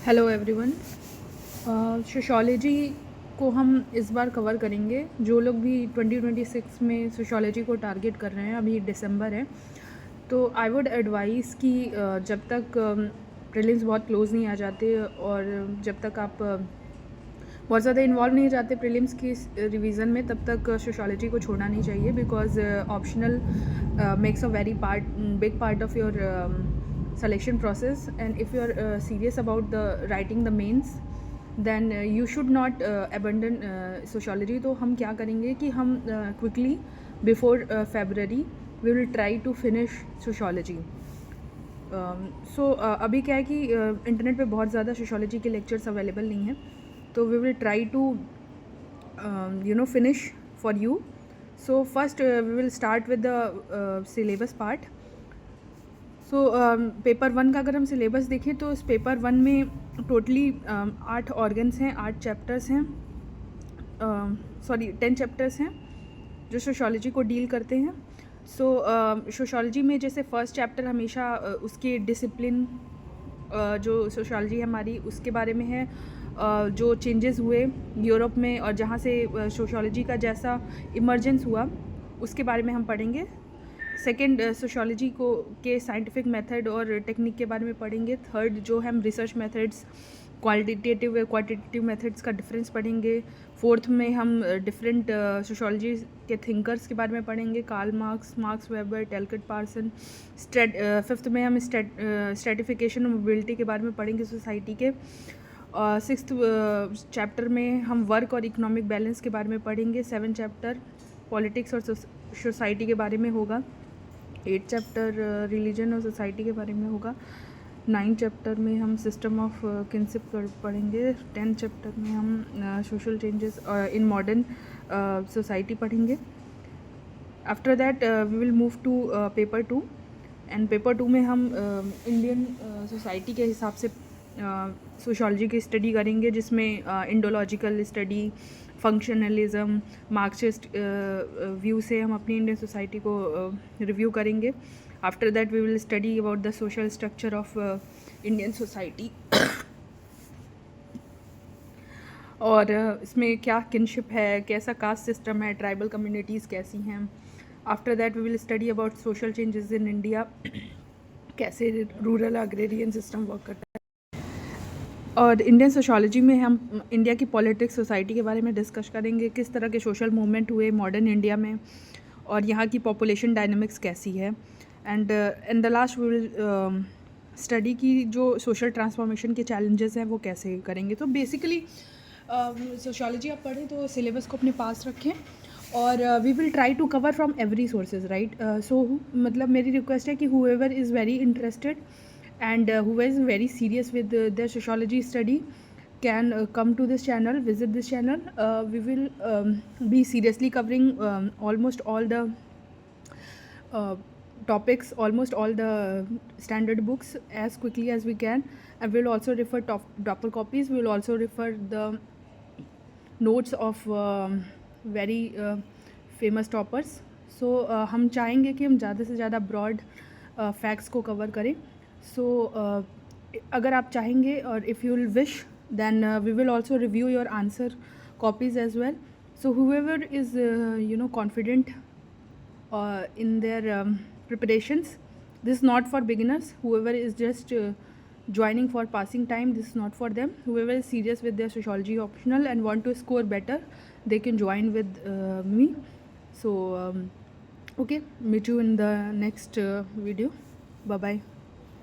Hello everyone. Sociology को हम इस बार कवर करेंगे। जो लोग भी 2026 में सोशियोलॉजी को टारगेट कर रहे हैं, अभी दिसंबर है, तो आई वुड एडवाइस कि जब तक प्रीलिम्स बहुत क्लोज नहीं आ जाते और जब तक आप बहुत ज़्यादा इन्वॉल्व नहीं जाते प्रीलिम्स की रिवीजन में, तब तक सोशियोलॉजी को छोड़ना नहीं चाहिए। Because optional makes a very big part of your selection process, and if you are serious about the writing the mains, then you should not abandon sociology. तो हम क्या करेंगे कि हम quickly before February we will try to finish sociology. सो अभी क्या है कि इंटरनेट पे बहुत ज़्यादा सोशियोलॉजी के लेक्चर्स अवेलेबल नहीं हैं, तो we will try to finish for you. So first we will start with the syllabus part. So paper 1 का अगर हम सिलेबस देखें तो इस पेपर 1 में टोटली 8 ऑर्गन्स हैं, 8 चैप्टर्स हैं, 10 चैप्टर्स हैं जो सोशियोलॉजी को डील करते हैं. सो सोशियोलॉजी में जैसे फर्स्ट चैप्टर हमेशा उसके डिसिप्लिन, जो सोशियोलॉजी है हमारी उसके बारे में है, जो चेंजेस हुए यूरोप में और जहाँ से सोशियोलॉजी का जैसा इमर्जेंस हुआ उसके बारे में हम पढ़ेंगे. सेकेंड, सोशियोलॉजी को के साइंटिफिक मेथड और टेक्निक के बारे में पढ़ेंगे. थर्ड, जो हम research methods, qualitative quantitative methods का डिफरेंस पढ़ेंगे. फोर्थ में हम डिफरेंट सोशियोलॉजी के थिंकर्स के बारे में पढ़ेंगे, Karl Marx Weber, Talcott Parson. Fifth में हम स्ट्रेटिफिकेशन और मोबिलिटी के बारे में पढ़ेंगे सोसाइटी के. सिक्स्थ चैप्टर में हम वर्क और इकोनॉमिक बैलेंस के बारे में पढ़ेंगे. 7 चैप्टर पॉलिटिक्स और सोसाइटी के बारे में होगा. 8 चैप्टर रिलीजन और सोसाइटी के बारे में होगा. 9 चैप्टर में हम सिस्टम ऑफ किनशिप पढ़ेंगे. 10 चैप्टर में हम social changes in modern society पढ़ेंगे. After that we will move to paper 2, and paper 2 में हम इंडियन सोसाइटी के हिसाब से सोशियोलॉजी की स्टडी करेंगे, जिसमें Indological study, functionalism, Marxist view से हम अपनी इंडियन सोसाइटी को रिव्यू करेंगे. After that we will study about the social structure of Indian society और इसमें क्या किनशिप है, कैसा कास्ट सिस्टम है, ट्राइबल कम्युनिटीज़ कैसी हैं. After that we will study about social changes in India, कैसे रूरल अग्रेरियन सिस्टम वर्क करता है. और इंडियन सोशियोलॉजी में हम इंडिया की पॉलिटिक्स, सोसाइटी के बारे में डिस्कस करेंगे, किस तरह के सोशल मूवमेंट हुए मॉडर्न इंडिया में और यहाँ की पॉपुलेशन डायनामिक्स कैसी है. And in the last we will study की जो सोशल ट्रांसफॉर्मेशन के चैलेंजेस हैं वो कैसे करेंगे. तो बेसिकली सोशियोलॉजी आप पढ़ें तो सिलेबस को अपने पास रखें और we will try to cover from every sources, right. So मतलब मेरी रिक्वेस्ट है कि whoever is very interested and who is very serious with their sociology study can come to this channel, visit this channel. We will be seriously covering almost all the topics, almost all the standard books as quickly as we can, and we will also refer proper copies. We will also refer the notes of very famous toppers. So हम चाहेंगे कि हम ज़्यादा से ज़्यादा broad facts को cover करें. सो अगर आप चाहेंगे और if you will wish, then we will also review your answer copies as well. So whoever is confident in their preparations, this is not for beginners. Whoever is just joining for passing time, this is not for them. Whoever is serious with their sociology optional and want to score better, they can join with me. So okay, meet you in the next video. Bye bye.